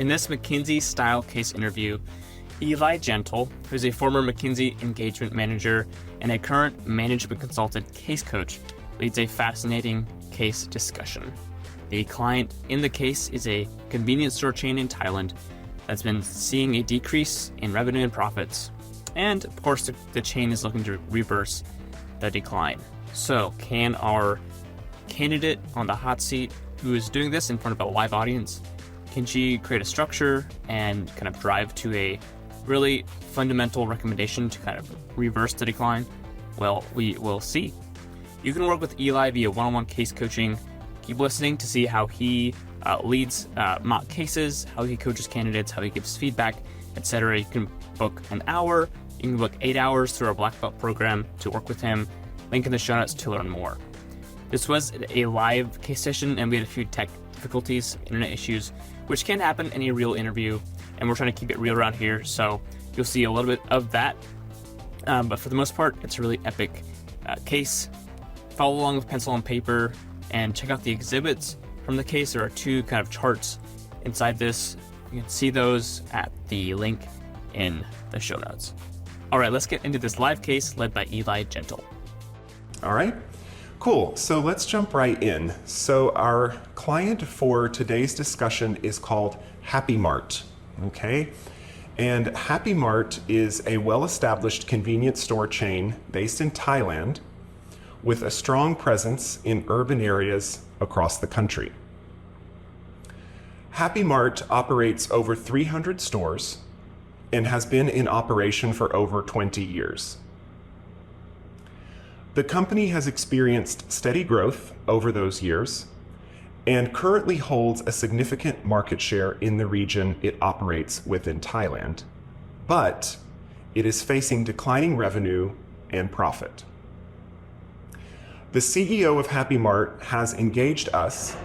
In this McKinsey-style case interview, Eli Gentle, who's a former McKinsey Engagement Manager and a current management consultant case coach, leads a fascinating case discussion. The client in the case is a convenience store chain in Thailand that's been seeing a decrease in revenue and profits. And of course, the chain is looking to reverse the decline. So can our candidate on the hot seat, who is doing this in front of a live audience, can she create a structure and kind of drive to a really fundamental recommendation to kind of reverse the decline? Well, we will see. You can work with Eli via one-on-one case coaching. Keep listening to see how he leads mock cases, how he coaches candidates, how he gives feedback, etc. You can book an hour. You can book 8 hours through our Black Belt program to work with him. Link in the show notes to learn more. This was a live case session, and we had a few tech difficulties, internet issues, which can happen in a real interview, and we're trying to keep it real around here, so you'll see a little bit of that. But for the most part, it's a really epic case. Follow along with pencil and paper, and check out the exhibits from the case. There are 2 kind of charts inside this. You can see those at the link in the show notes. All right, let's get into this live case led by Eli Gentle. All right, cool. So let's jump right in. So our client for today's discussion is called Happy Mart, okay? And Happy Mart is a well-established convenience store chain based in Thailand with a strong presence in urban areas across the country. Happy Mart operates over 300 stores and has been in operation for over 20 years. The company has experienced steady growth over those years and currently holds a significant market share in the region it operates within Thailand, but it is facing declining revenue and profit. The CEO of Happy Mart has engaged us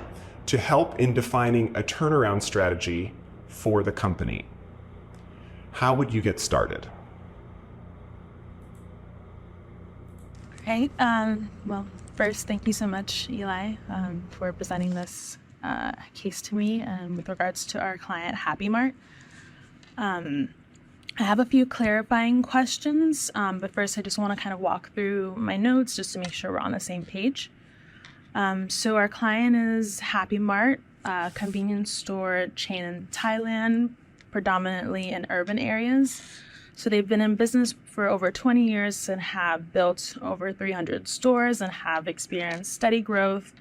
to help in defining a turnaround strategy for the company. How would you get started? Okay, well, first, thank you so much, Eli, for presenting this case to me with regards to our client, Happy Mart. I have a few clarifying questions, but first I just want to kind of walk through my notes just to make sure we're on the same page. So our client is Happy Mart, a convenience store chain in Thailand, predominantly in urban areas. So they've been in business for over 20 years and have built over 300 stores and have experienced steady growth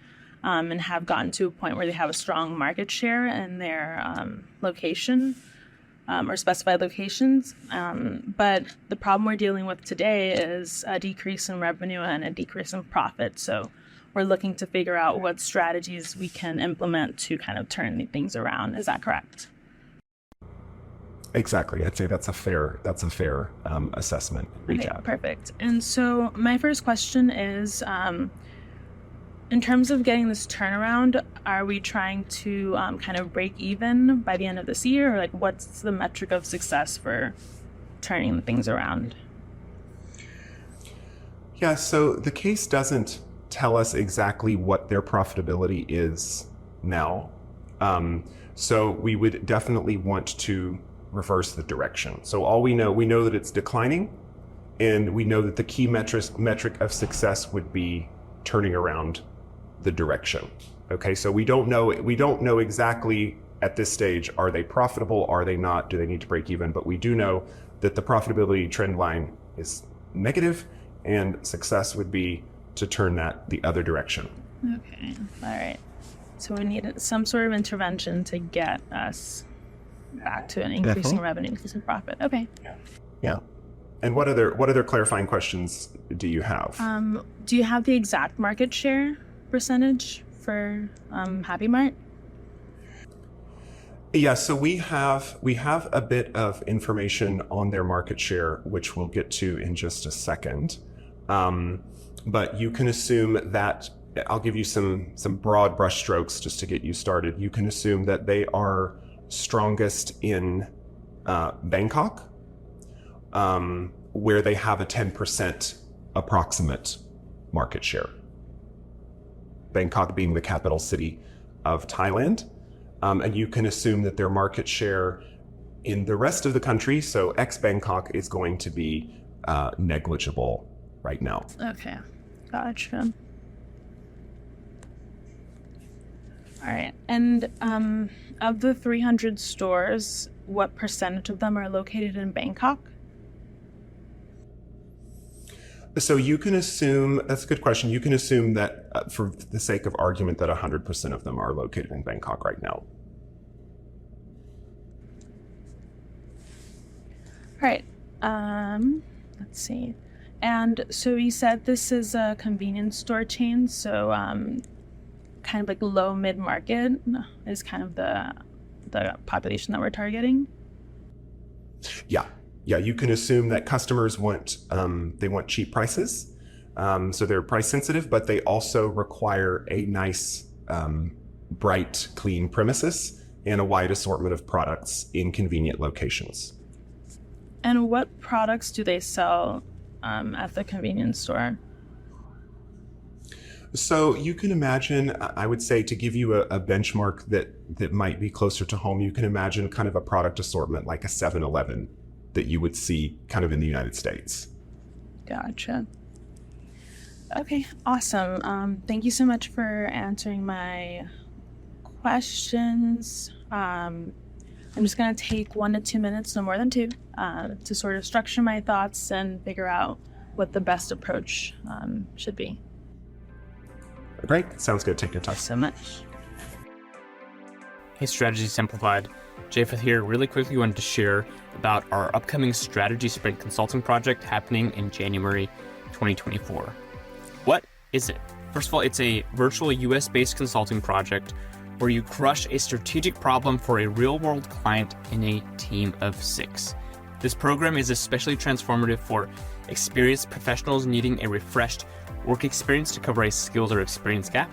and have gotten to a point where they have a strong market share in their location or specified locations. But the problem we're dealing with today is a decrease in revenue and a decrease in profit. So we're looking to figure out what strategies we can implement to kind of turn things around. Is that correct? Exactly. I'd say that's a fair assessment. Okay, perfect. And so my first question is, in terms of getting this turnaround, are we trying to kind of break even by the end of this year? Or like, what's the metric of success for turning things around? Yeah, so the case doesn't tell us exactly what their profitability is now. So we would definitely want to reverse the direction. So all we know that it's declining, and we know that the key metric of success would be turning around the direction. Okay, so we don't know exactly at this stage, are they profitable, are they not, do they need to break even, but we do know that the profitability trend line is negative, and success would be to turn that the other direction. Okay, all right. So we need some sort of intervention to get us back to an increasing revenue, increasing profit. Okay. Yeah. And what other clarifying questions do you have? Do you have the exact market share percentage for Happy Mart? Yeah, so we have a bit of information on their market share, which we'll get to in just a second. But you can assume that, I'll give you some broad brushstrokes just to get you started. You can assume that they are strongest in Bangkok, where they have a 10% approximate market share. Bangkok being the capital city of Thailand. And you can assume that their market share in the rest of the country, so ex-Bangkok, is going to be negligible right now. Okay, gotcha. All right, and of the 300 stores, what percentage of them are located in Bangkok? So you can assume, that's a good question. You can assume that for the sake of argument that 100% of them are located in Bangkok right now. All right, let's see. And so you said this is a convenience store chain, so kind of like low mid-market is kind of the population that we're targeting? Yeah, you can assume that customers want cheap prices, so they're price sensitive, but they also require a nice, bright, clean premises and a wide assortment of products in convenient locations. And what products do they sell at the convenience store? So you can imagine, I would say, to give you a benchmark that might be closer to home, you can imagine kind of a product assortment like a 7-Eleven that you would see kind of in the United States. Gotcha. Okay, awesome. Thank you so much for answering my questions. I'm just going to take 1 to 2 minutes, no more than 2, to sort of structure my thoughts and figure out what the best approach should be. Great. Sounds good. Take your time. Thanks so much. Hey, Strategy Simplified. Japheth here. Really quickly wanted to share about our upcoming Strategy Sprint Consulting project happening in January 2024. What is it? First of all, it's a virtual US-based consulting project where you crush a strategic problem for a real-world client in a team of 6. This program is especially transformative for experienced professionals needing a refreshed work experience to cover a skills or experience gap,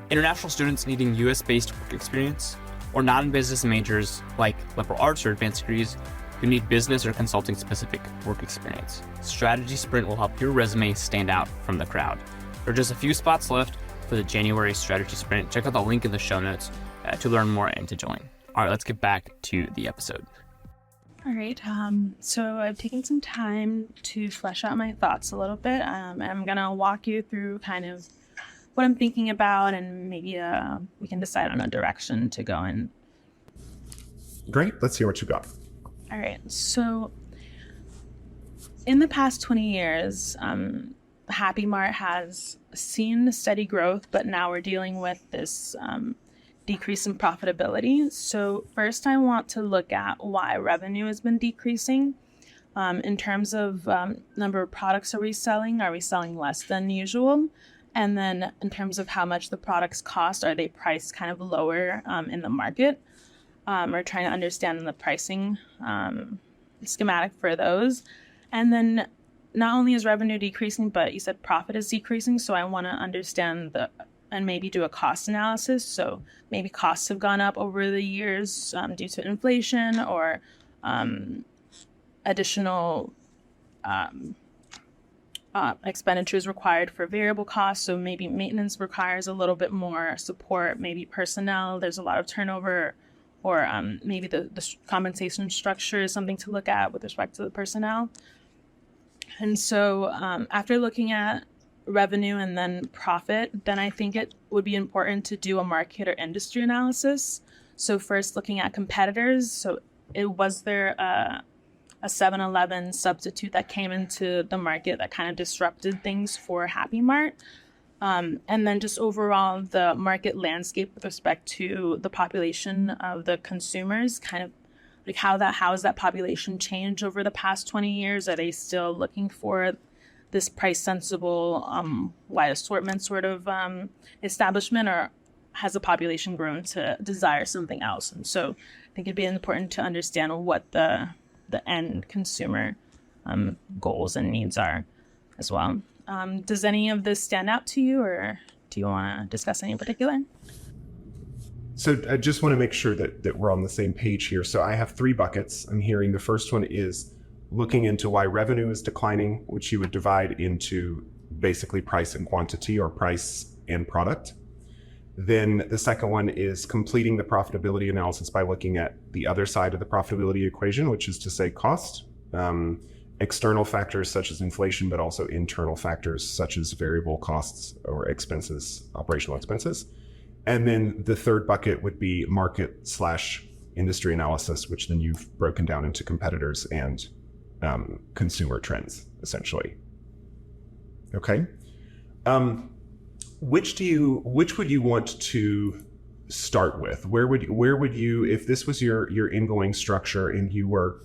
international students needing US-based work experience, or non-business majors like liberal arts or advanced degrees who need business or consulting specific work experience. Strategy Sprint will help your resume stand out from the crowd. There are just a few spots left for the January Strategy Sprint. Check out the link in the show notes to learn more and to join. All right, let's get back to the episode. All right, so I've taken some time to flesh out my thoughts a little bit. I'm going to walk you through kind of what I'm thinking about, and maybe we can decide on a direction to go in. Great. Let's hear what you got. All right. So in the past 20 years, Happy Mart has seen steady growth, but now we're dealing with this decrease in profitability. So first, I want to look at why revenue has been decreasing. In terms of number of products are we selling less than usual? And then in terms of how much the products cost, are they priced kind of lower in the market? We're trying to understand the pricing schematic for those. And then not only is revenue decreasing, but you said profit is decreasing. So I want to understand and maybe do a cost analysis. So maybe costs have gone up over the years due to inflation or additional expenditures required for variable costs. So maybe maintenance requires a little bit more support, maybe personnel, there's a lot of turnover, or maybe the compensation structure is something to look at with respect to the personnel. And so after looking at revenue and then profit, then I think it would be important to do a market or industry analysis. So first looking at competitors. So was there a 7-Eleven substitute that came into the market that kind of disrupted things for Happy Mart? And then just overall the market landscape with respect to the population of the consumers, kind of like how has that population changed over the past 20 years? Are they still looking for this price sensible, wide assortment sort of establishment, or has the population grown to desire something else? And so I think it'd be important to understand what the end consumer goals and needs are as well. Does any of this stand out to you, or do you want to discuss any in particular? So I just want to make sure that we're on the same page here. So I have 3 buckets. I'm hearing the first one is looking into why revenue is declining, which you would divide into basically price and quantity, or price and product. Then the second one is completing the profitability analysis by looking at the other side of the profitability equation, which is to say cost, external factors such as inflation, but also internal factors such as variable costs or expenses, operational expenses. And then the third bucket would be market/industry analysis, which then you've broken down into competitors and consumer trends, essentially. Okay. Which would you want to start with? Where would you, if this was your ingoing structure and you were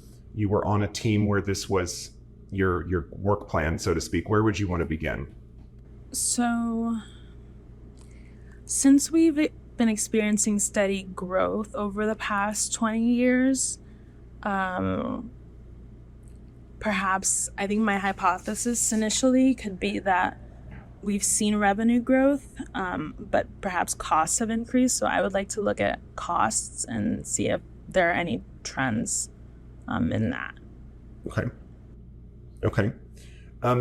on a team where this was your work plan, so to speak, where would you want to begin? So, since we've been experiencing steady growth over the past 20 years, perhaps I think my hypothesis initially could be that we've seen revenue growth, but perhaps costs have increased. So I would like to look at costs and see if there are any trends in that. Okay.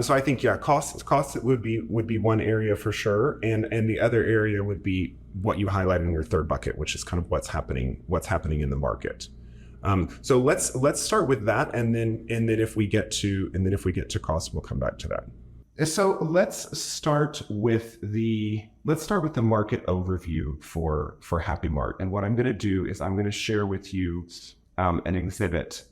So I think, costs would be one area for sure, and the other area would be what you highlight in your third bucket, which is kind of what's happening in the market. So let's start with that, and then if we get to costs, we'll come back to that. So let's start with the market overview for Happy Mart. And what I'm going to do is I'm going to share with you an exhibit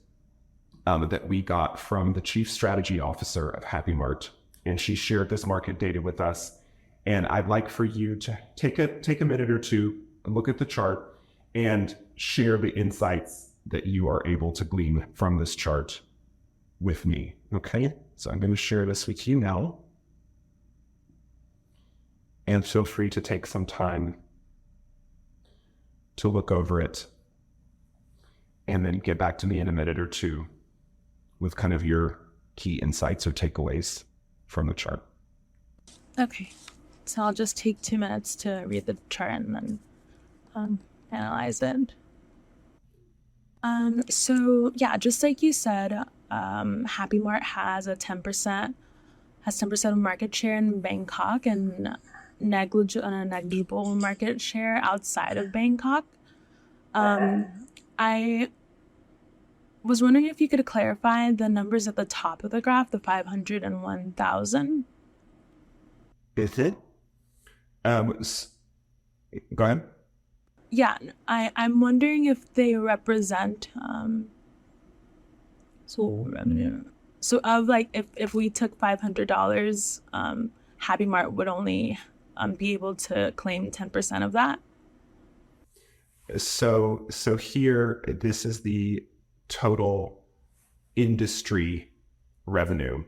that we got from the Chief Strategy Officer of Happy Mart, and she shared this market data with us. And I'd like for you to take a minute or two, look at the chart, and share the insights that you are able to glean from this chart with me. Okay? So I'm going to share this with you now. And feel free to take some time to look over it and then get back to me in a minute or two with kind of your key insights or takeaways from the chart. Okay. So I'll just take 2 minutes to read the chart and then analyze it. So yeah, just like you said, Happy Mart has 10% of market share in Bangkok and a negligible market share outside of Bangkok. I was wondering if you could clarify the numbers at the top of the graph, the 500 and 1,000. Is it? Go ahead. Yeah, I'm wondering if they represent revenue. So of like if we took $500, Happy Mart would only be able to claim 10% of that. So here, this is the total industry revenue.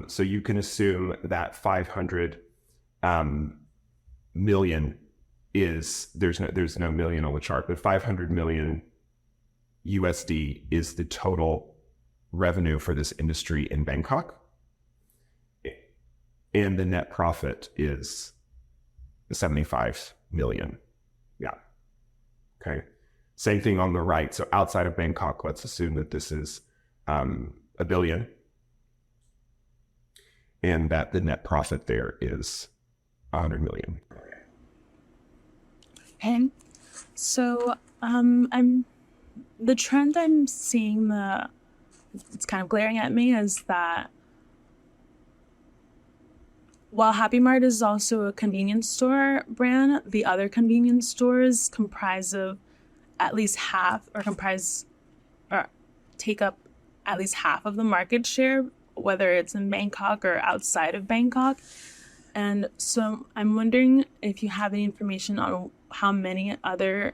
So you can assume that 500 million is, there's no million on the chart, but 500 million USD is the total revenue for this industry in Bangkok. And the net profit is 75 million. Yeah. Okay. Same thing on the right. So outside of Bangkok, let's assume that this is $1 billion. And that the net profit there is 100 million. Okay. So the trend I'm seeing, it's kind of glaring at me, is that while Happy Mart is also a convenience store brand, the other convenience stores comprise of at least half, or take up at least half of the market share, whether it's in Bangkok or outside of Bangkok. And so I'm wondering if you have any information on how many other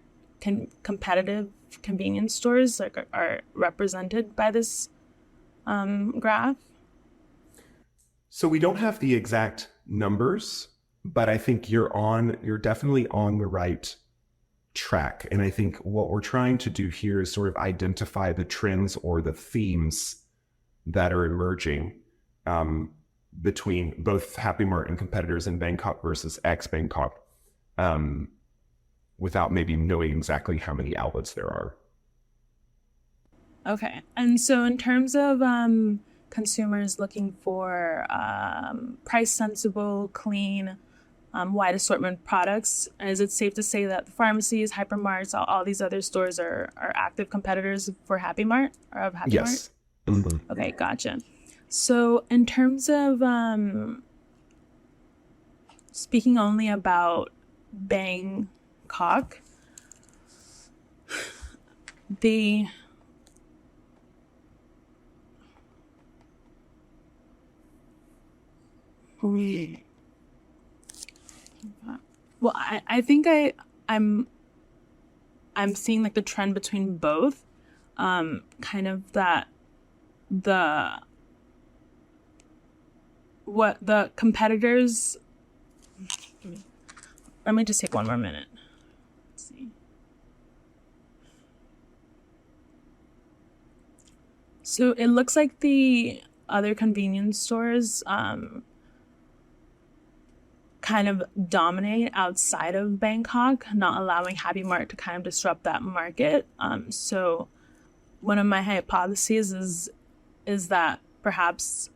competitive convenience stores are represented by this graph. So we don't have the exact numbers, but I think you're definitely on the right track. And I think what we're trying to do here is sort of identify the trends or the themes that are emerging between both Happy Mart and competitors in Bangkok versus ex-Bangkok, without maybe knowing exactly how many outlets there are. Okay. And so in terms of consumers looking for price sensible, clean wide assortment products. Is it safe to say that the pharmacies, hypermarts, all these other stores are active competitors for Happy Mart or of Happy Mart? Yes. Mhm. Okay, gotcha. So in terms of speaking only about Bangkok, the well, I think I'm seeing like the trend between both, kind of that what the competitors. Let me just take one more minute. Let's see. So it looks like the other convenience stores kind of dominate outside of Bangkok, not allowing Happy Mart to kind of disrupt that market. So one of my hypotheses is that perhaps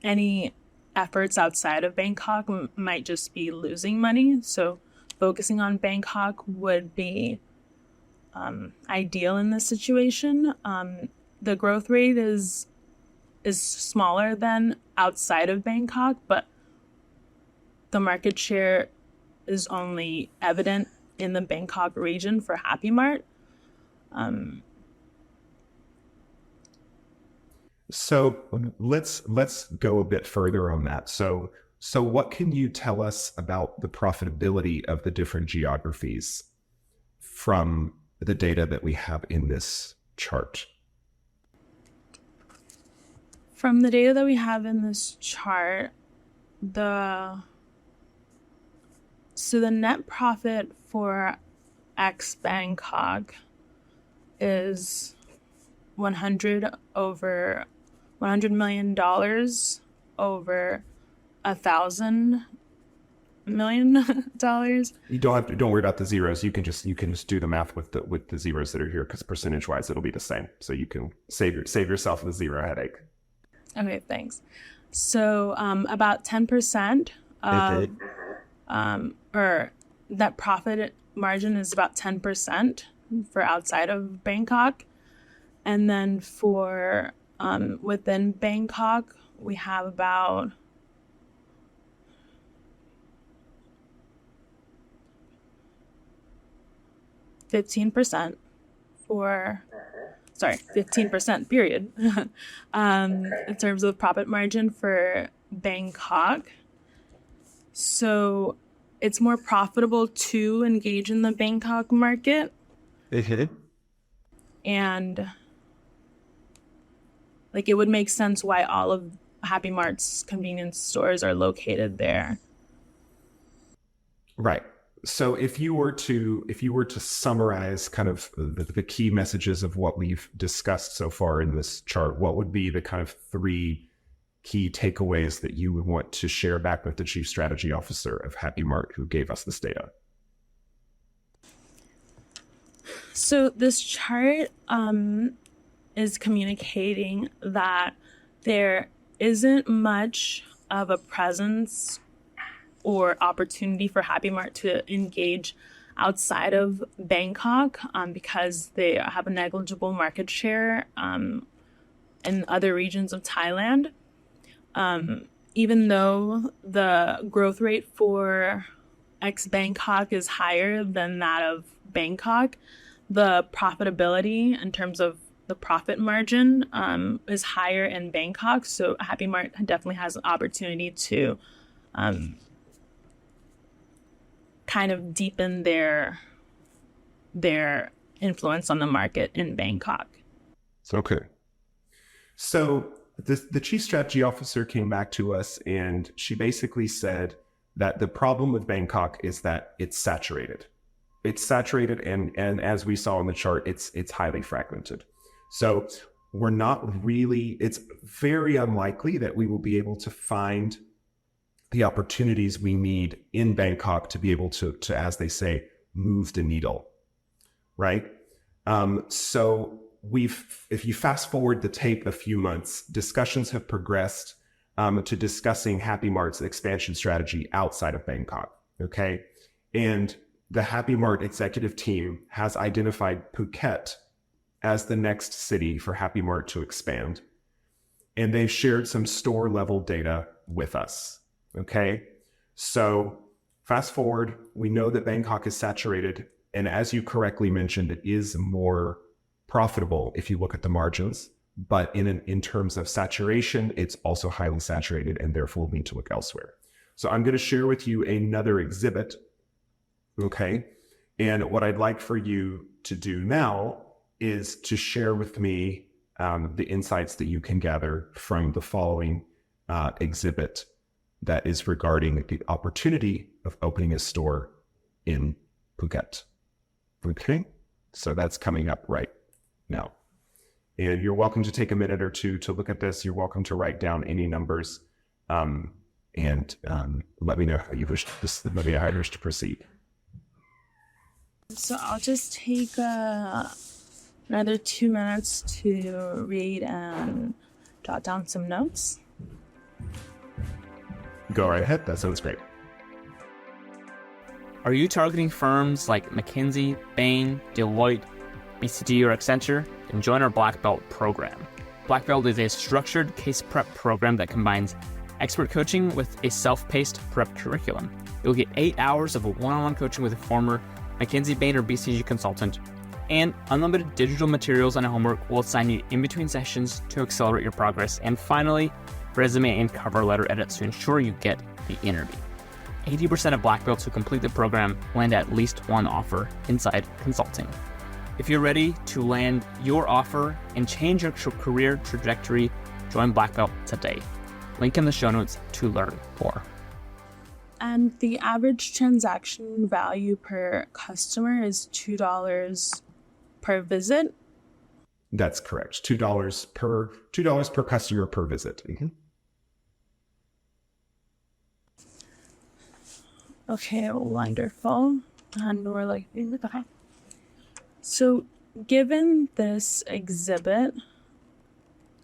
any efforts outside of Bangkok might just be losing money. So focusing on Bangkok would be ideal in this situation. The growth rate is smaller than outside of Bangkok, but the market share is only evident in the Bangkok region for Happy Mart. So let's go a bit further on that. So what can you tell us about the profitability of the different geographies from the data that we have in this chart? From the data that we have in this chart, the net profit for ex Bangkok is $100 million over $1,000 million. You don't worry about the zeros. You can just do the math with the zeros that are here, because percentage wise it'll be the same. So you can save yourself the zero headache. Okay, thanks. So about 10% of or net profit margin is about 10% for outside of Bangkok. And then for within Bangkok, we have about 15% 15% period in terms of profit margin for Bangkok. So it's more profitable to engage in the Bangkok market. And like it would make sense why all of Happy Mart's convenience stores are located there. Right. So if you were to summarize kind of the key messages of what we've discussed so far in this chart, what would be the kind of 3 key takeaways that you would want to share back with the Chief Strategy Officer of Happy Mart who gave us this data? So this chart is communicating that there isn't much of a presence or opportunity for Happy Mart to engage outside of Bangkok because they have a negligible market share in other regions of Thailand. Even though the growth rate for ex-Bangkok is higher than that of Bangkok, the profitability in terms of the profit margin is higher in Bangkok. So Happy Mart definitely has an opportunity to kind of deepen their influence on the market in Bangkok. Okay. So the Chief Strategy Officer came back to us and she basically said that the problem with Bangkok is that it's saturated. It's saturated and as we saw in the chart, it's highly fragmented. So it's very unlikely that we will be able to find the opportunities we need in Bangkok to be able to, as they say, move the needle, right? So if you fast forward the tape a few months, discussions have progressed to discussing Happy Mart's expansion strategy outside of Bangkok. Okay. And the Happy Mart executive team has identified Phuket as the next city for Happy Mart to expand. And they've shared some store level data with us. Okay. So fast forward, we know that Bangkok is saturated. And as you correctly mentioned, it is more profitable if you look at the margins. But in terms of saturation, it's also highly saturated and therefore we need to look elsewhere. So I'm going to share with you another exhibit. Okay. And what I'd like for you to do now is to share with me the insights that you can gather from the following exhibit that is regarding the opportunity of opening a store in Phuket. Okay. So that's coming up right now. And you're welcome to take a minute or two to look at this. You're welcome to write down any numbers and let me know how you wish to proceed. So I'll just take another 2 minutes to read and jot down some notes. Go right ahead. That sounds great. Are you targeting firms like McKinsey, Bain, Deloitte, BCG, or Accenture? Then join our Black Belt program. Black Belt is a structured case prep program that combines expert coaching with a self-paced prep curriculum. You'll get 8 hours of one-on-one coaching with a former McKinsey, Bain, or BCG consultant, and unlimited digital materials and homework will assign you in between sessions to accelerate your progress. And finally, resume and cover letter edits to ensure you get the interview. 80% of Black Belts who complete the program land at least one offer inside consulting. If you're ready to land your offer and change your career trajectory, join Black Belt today. Link in the show notes to learn more. And the average transaction value per customer is $2 per visit. That's correct. $2 per customer per visit. Mm-hmm. Okay, wonderful. And we're like, okay. So given this exhibit,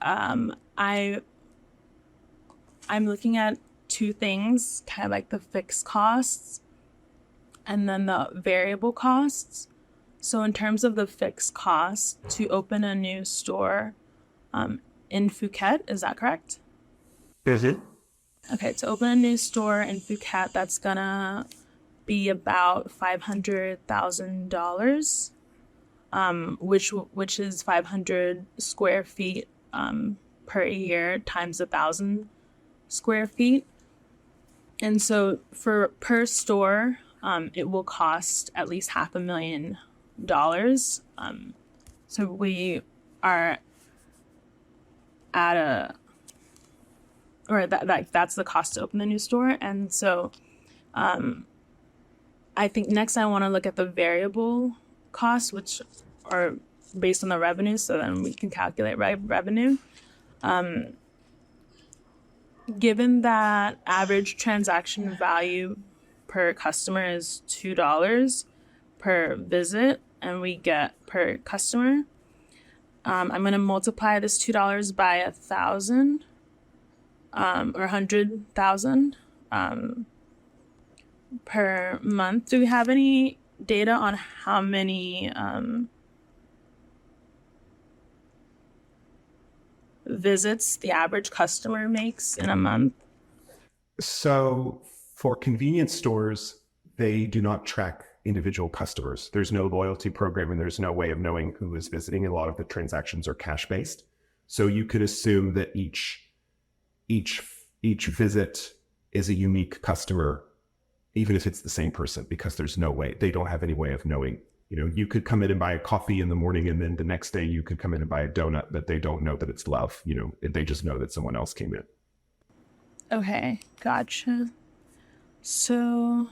I'm looking at two things, kind of like the fixed costs and then the variable costs. So in terms of the fixed cost to open a new store in Phuket, is that correct? Is it? Okay, to open a new store in Phuket, that's gonna be about $500,000, which is 500 square feet per year times 1,000 square feet. And so for per store, it will cost at least $500,000. So we are at that's the cost to open the new store. And so I think next I want to look at the variable costs, which are based on the revenue, so then we can calculate revenue. Given that average transaction value per customer is $2 per visit, and we get per customer, I'm going to multiply this $2 by 1,000 or 100,000 per month. Do we have any data on how many visits the average customer makes in a month? So for convenience stores, they do not track individual customers. There's no loyalty program and there's no way of knowing who is visiting. A lot of the transactions are cash based. So you could assume that each visit is a unique customer, even if it's the same person, because there's no way, they don't have any way of knowing. You know, you could come in and buy a coffee in the morning and then the next day you could come in and buy a donut, but they don't know that it's love. You know, they just know that someone else came in. Okay, gotcha. So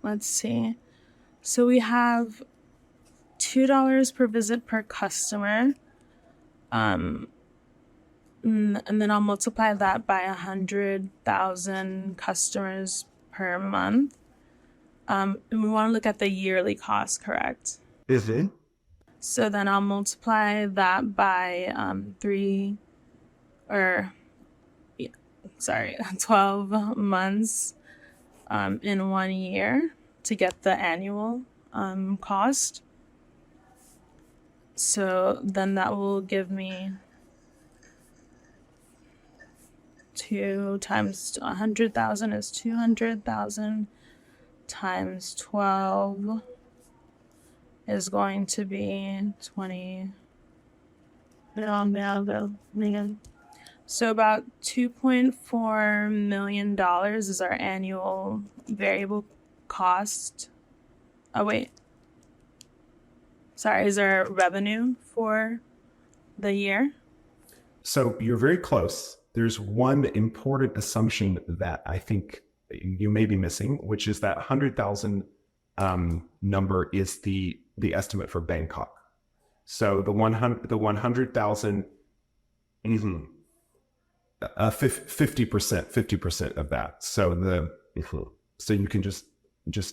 let's see. So we have $2 per visit per customer. And then I'll multiply that by 100,000 customers per month. And we want to look at the yearly cost, correct? Is it? So then I'll multiply that by 12 months in 1 year to get the annual cost. So then that will give me 2 times 100,000 is 200,000 times 12 is going to be 20. So about $2.4 million is our annual variable cost. Is our revenue for the year? So you're very close. There's one important assumption that I think you may be missing, which is that 100,000 number is the estimate for Bangkok. So the 100,000, 50% of that. So you can just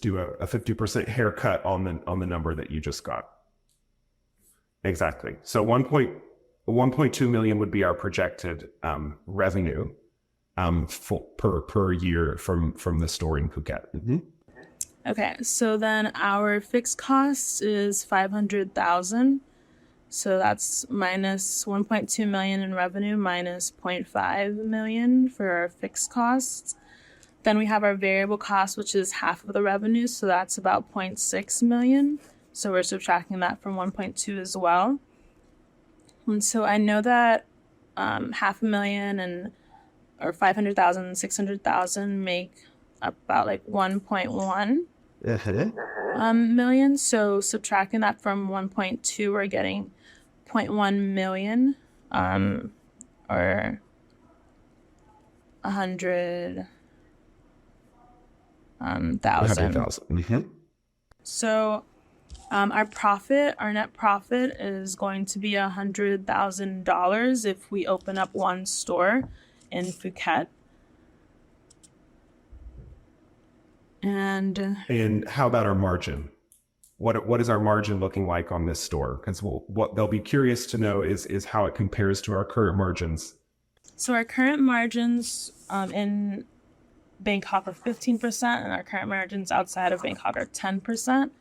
do a 50% haircut on the number that you just got. Exactly. So 1.2 million would be our projected revenue per year from the store in Phuket. Mm-hmm. Okay, so then our fixed cost is 500,000. So that's minus 1.2 million in revenue minus 0.5 million for our fixed costs. Then we have our variable cost, which is half of the revenue. So that's about 0.6 million. So we're subtracting that from 1.2 as well. And so I know that $500,000 or 500,000, 600,000 make about like 1.1 million. So subtracting that from 1.2, we're getting 0.1 million or 100,000. So our net profit is going to be $100,000 if we open up one store in Phuket. And how about our margin? What is our margin looking like on this store? Because what they'll be curious to know is how it compares to our current margins. So our current margins in Bangkok are 15%, and our current margins outside of Bangkok are 10%.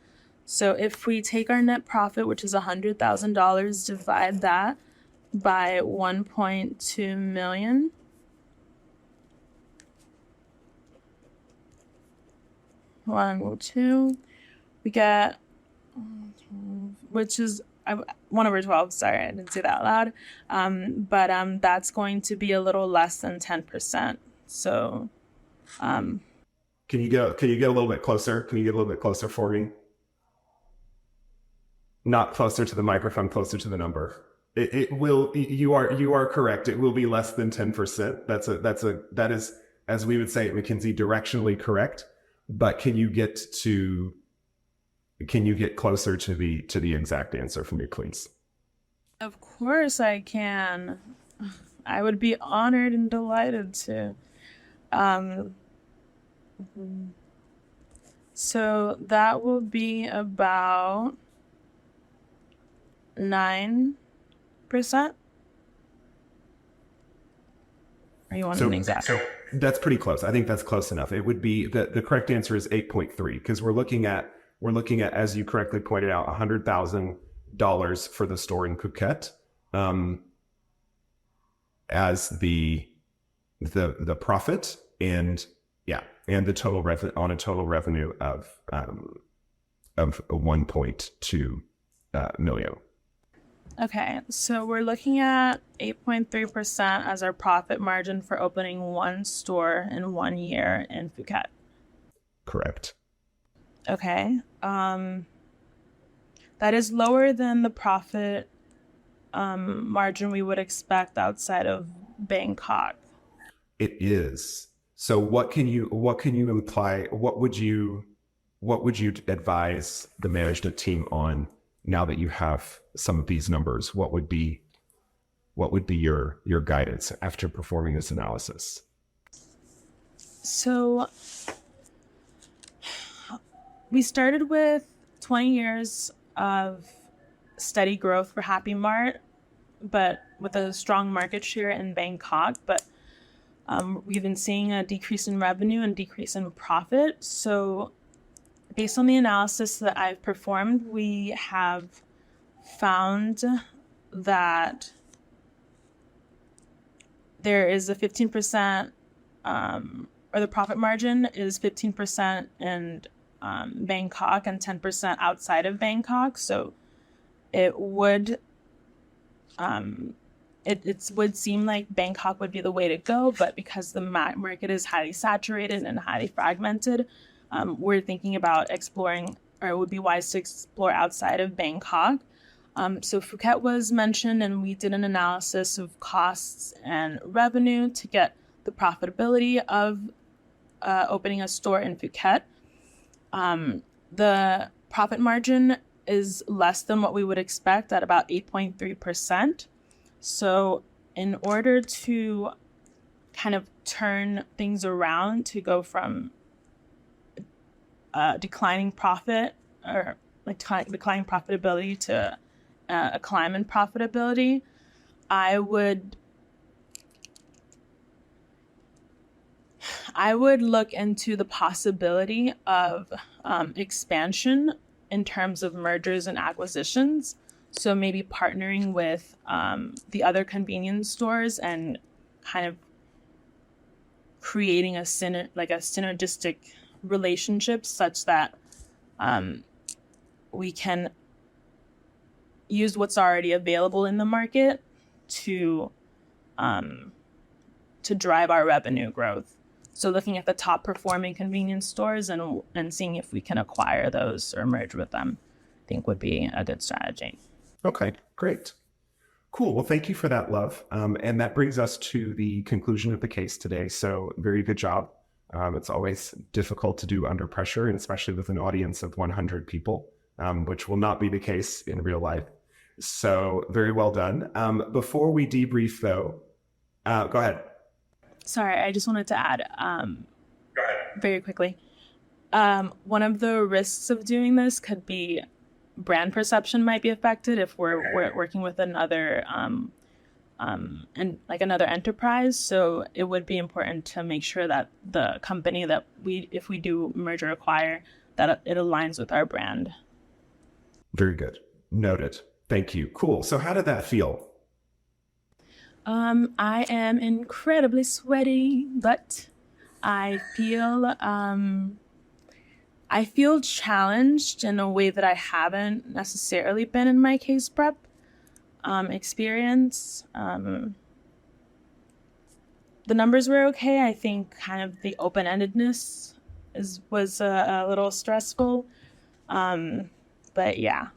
So if we take our net profit, which is $100,000, divide that by 1.2 million, we get, which is 1/12. Sorry, I didn't say that out loud. But that's going to be a little less than 10%. So, can you get a little bit closer? Can you get a little bit closer for me? Not closer to the microphone, closer to the number. It will. You are correct. It will be less than 10%. That is, as we would say at McKinsey, directionally correct. But can you get closer to the exact answer for me, please? Of course I can. I would be honored and delighted to. So that will be about 9%. Or you want an exact? So that's pretty close. I think that's close enough. It would be the correct answer is 8.3 because we're looking at, as you correctly pointed out, $100,000 for the store in Phuket as the profit and the total revenue on a total revenue of 1.2 million. Okay, so we're looking at 8.3% as our profit margin for opening one store in 1 year in Phuket. Correct. Okay. That is lower than the profit margin we would expect outside of Bangkok. It is. So what can you imply? What would you advise the management team on now that you have some of these numbers? What would be your guidance after performing this analysis? So we started with 20 years of steady growth for Happy Mart, but with a strong market share in Bangkok. But We've been seeing a decrease in revenue and decrease in profit. So based on the analysis that I've performed, we have found that there is a 15%, or the profit margin is 15% in Bangkok and 10% outside of Bangkok. So it would it would seem like Bangkok would be the way to go, but because the market is highly saturated and highly fragmented, we're thinking about exploring, or it would be wise to explore outside of Bangkok. So Phuket was mentioned, and we did an analysis of costs and revenue to get the profitability of opening a store in Phuket. The profit margin is less than what we would expect at about 8.3%. So in order to kind of turn things around to go from declining profit or like declining profitability to a climb in profitability, I would look into the possibility of expansion in terms of mergers and acquisitions. So maybe partnering with the other convenience stores and kind of creating a synergistic relationship such that we can use what's already available in the market to drive our revenue growth. So looking at the top performing convenience stores and seeing if we can acquire those or merge with them, I think would be a good strategy. Okay, great. Cool. Well, thank you for that, Love. And that brings us to the conclusion of the case today. So very good job. It's always difficult to do under pressure, and especially with an audience of 100 people, which will not be the case in real life. So very well done. Before we debrief, though, go ahead. Sorry, I just wanted to add Go ahead. very quickly. One of the risks of doing this could be brand perception might be affected if we're working with another and like another enterprise. So it would be important to make sure that the company that if we do merge or acquire, that it aligns with our brand. Very good. Noted. Thank you. Cool. So how did that feel? I am incredibly sweaty, but I feel challenged in a way that I haven't necessarily been in my case prep experience. The numbers were okay. I think kind of the open-endedness was a little stressful. But yeah,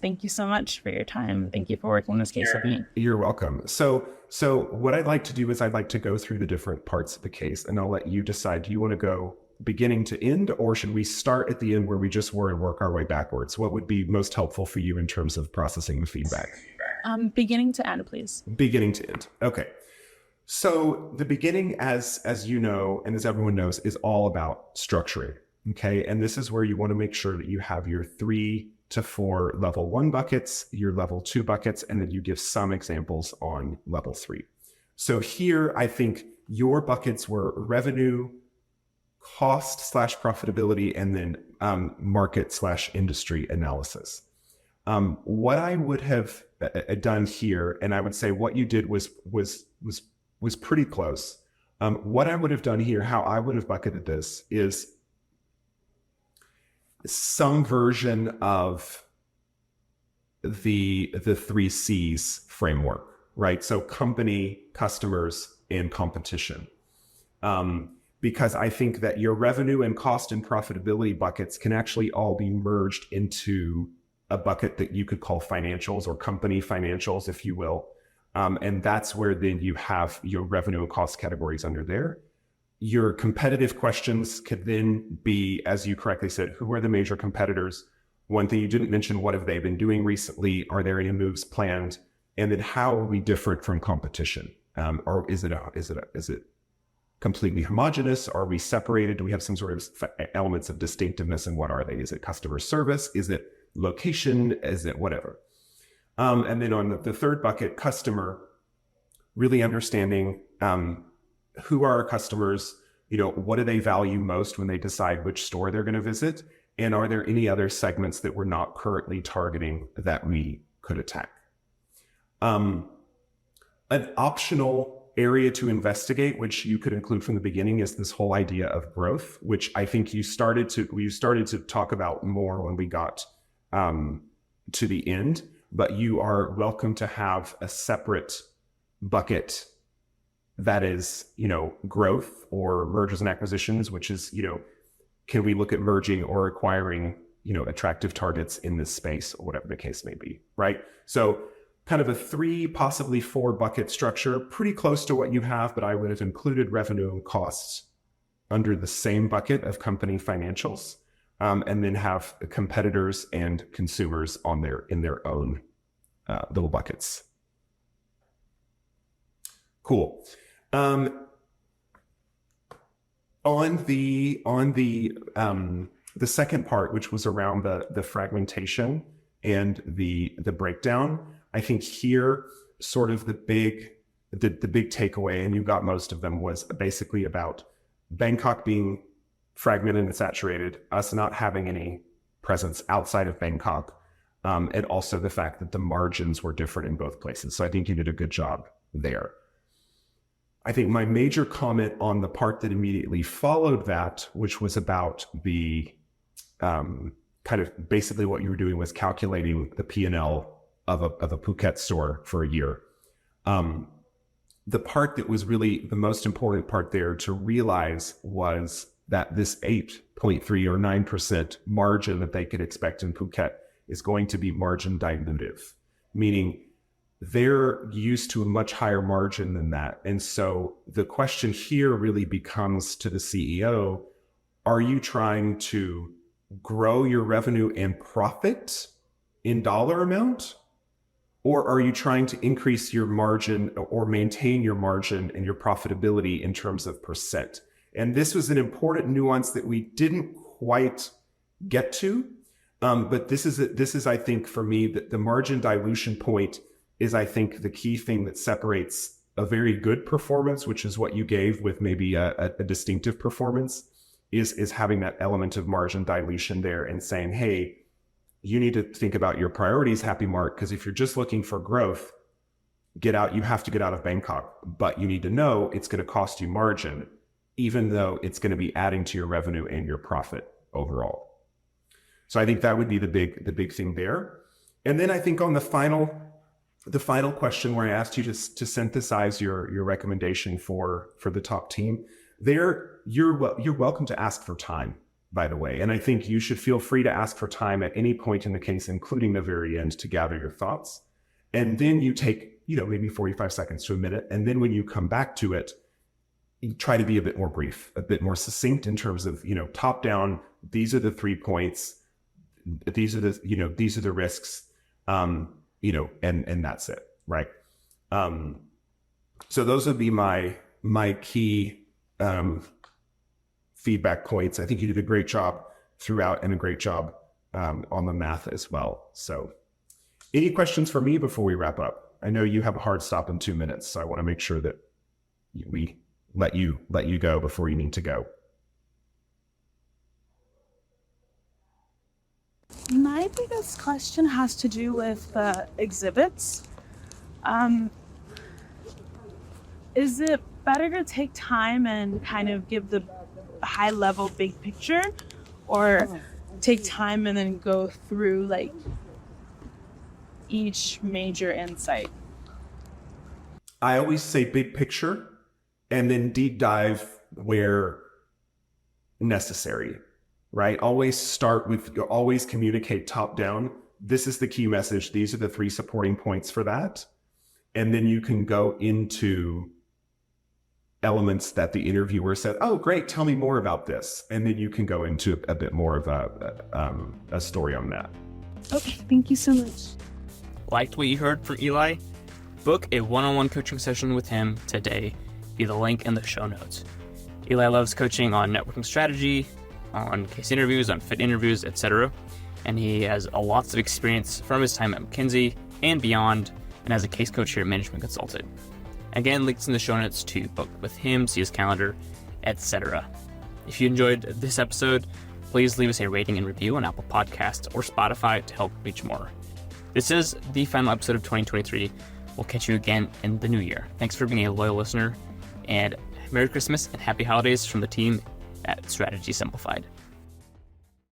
thank you so much for your time. Thank you for working on this case with me. You're welcome. So what I'd like to do is I'd like to go through the different parts of the case, and I'll let you decide. Do you want to go beginning to end, or should we start at the end where we just were and work our way backwards? What would be most helpful for you in terms of processing the feedback? Beginning to end, please. Beginning to end. Okay. So the beginning, as you know, and as everyone knows, is all about structuring. Okay. And this is where you want to make sure that you have your 3 to 4 level 1 buckets, your level 2 buckets, and then you give some examples on level 3. So here, I think your buckets were revenue, cost/profitability, and then market/industry analysis. What I would have done here, and I would say what you did was pretty close. What I would have done here, how I would have bucketed this, is some version of the 3 C's framework, right? So company, customers, and competition. Because I think that your revenue and cost and profitability buckets can actually all be merged into a bucket that you could call financials, or company financials, if you will. And that's where then you have your revenue and cost categories under there. Your competitive questions could then be, as you correctly said, who are the major competitors? One thing you didn't mention, what have they been doing recently? Are there any moves planned? And then how are we different from competition? Or is it completely homogenous? Are we separated? Do we have some sort of elements of distinctiveness, and what are they? Is it customer service? Is it location? Is it whatever? And then on the third bucket, customer, really understanding who are our customers? What do they value most when they decide which store they're going to visit? And are there any other segments that we're not currently targeting that we could attack? An optional area to investigate, which you could include from the beginning, is this whole idea of growth, which I think we started to talk about more when we got to the end. But you are welcome to have a separate bucket that is, growth or mergers and acquisitions, which is, can we look at merging or acquiring, attractive targets in this space, or whatever the case may be, right? So kind of a 3, possibly 4 bucket structure, pretty close to what you have, but I would have included revenue and costs under the same bucket of company financials, and then have competitors and consumers in their own little buckets. Cool. On the second part, which was around the fragmentation and the breakdown, I think here sort of the big takeaway, and you got most of them, was basically about Bangkok being fragmented and saturated, us not having any presence outside of Bangkok, and also the fact that the margins were different in both places. So I think you did a good job there. I think my major comment on the part that immediately followed that, which was about the kind of basically what you were doing was calculating the P&L of a Phuket store for a year. The part that was really the most important part there to realize was that this 8.3 or 9% margin that they could expect in Phuket is going to be margin dilutive, meaning they're used to a much higher margin than that. And so the question here really becomes to the CEO, are you trying to grow your revenue and profit in dollar amount? Or are you trying to increase your margin or maintain your margin and your profitability in terms of percent? And this was an important nuance that we didn't quite get to. But this is, I think, for me, the margin dilution point is, I think, the key thing that separates a very good performance, which is what you gave with maybe a distinctive performance, is having that element of margin dilution there and saying, hey, you need to think about your priorities, Happy Mark, because if you're just looking for growth, you have to get out of Bangkok. But you need to know it's going to cost you margin, even though it's going to be adding to your revenue and your profit overall. So I think that would be the big thing there. And then I think on the final question where I asked you to synthesize your recommendation for the top team, there you're welcome to ask for time, by the way. And I think you should feel free to ask for time at any point in the case, including the very end, to gather your thoughts. And then you take, maybe 45 seconds to a minute. And then when you come back to it, you try to be a bit more brief, a bit more succinct in terms of, top down, these are the 3 points. These are the risks, and that's it. Right. So those would be my key, feedback points. I think you did a great job throughout and a great job on the math as well. So any questions for me before we wrap up? I know you have a hard stop in 2 minutes, so I want to make sure that we let you go before you need to go. My biggest question has to do with exhibits. Is it better to take time and kind of give the high level big picture, or take time and then go through like each major insight? I always say big picture and then deep dive where necessary, right? Always communicate top down. This is the key message. These are the 3 supporting points for that. And then you can go into elements that the interviewer said, oh, great, tell me more about this. And then you can go into a bit more of a story on that. Okay, thank you so much. Liked what you heard from Eli? Book a one-on-one coaching session with him today via the link in the show notes. Eli loves coaching on networking strategy, on case interviews, on fit interviews, etc. And he has lots of experience from his time at McKinsey and beyond, and as a case coach here at Management Consulted. Again, links in the show notes to book with him, see his calendar, etc. If you enjoyed this episode, please leave us a rating and review on Apple Podcasts or Spotify to help reach more. This is the final episode of 2023. We'll catch you again in the new year. Thanks for being a loyal listener, and Merry Christmas and Happy Holidays from the team at Strategy Simplified.